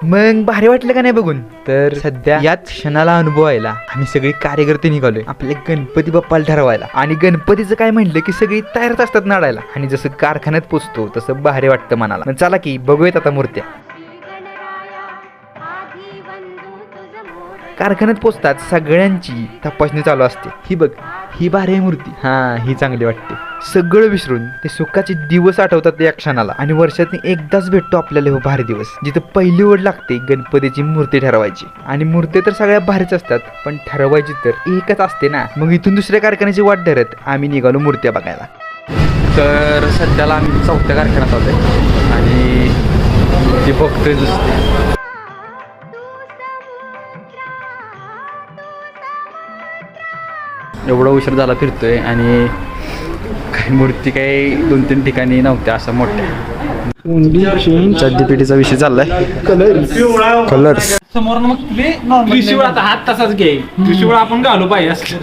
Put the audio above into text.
मग भारी वाटलं का नाही बघून? तर सध्या याच क्षणाला अनुभव यायला आम्ही सगळे कार्यकर्ते निघालोय आपल्या गणपती बाप्पाला ठरवायला. आणि गणपतीचं काय म्हणलं की सगळी तयारच असतात नाडायला. आणि जसं कारखान्यात पोचतो तसं भारी वाटतं मनाला. मग चला की बघूयात आता मूर्त्या. कारखान्यात पोचतात सगळ्यांची तपासणी चालू असते. ही बघ, ही भारी मूर्ती, हा ही चांगली वाटते. सगळं विसरून ते सुखाचे दिवस आठवतात या क्षणाला. आणि वर्षात एकदाच भेटतो आपल्याला हो भारी दिवस, जिथं पहिली ओढ लागते गणपतीची मूर्ती ठरवायची. आणि मूर्ती तर सगळ्या भारीच असतात, पण ठरवायची तर एकच असते ना. मग इथून दुसऱ्या कारखान्याची वाट धरत आम्ही निघालो मूर्त्या बघायला. तर सध्याला आम्ही 4थ्या कारखान्यात आलोय आणि ते बघतोय दुसरी. एवढा उशीर झाला फिरतोय आणि काही मूर्ती काही 2-3 ठिकाणी नव्हत्या असं मोठ्या. सद्यपिढीचा विषय चाललाय. कलर समोर मग त्रिशूळ आता हात तसाच घे. त्रिशूळ आपण घालू पाहिजे.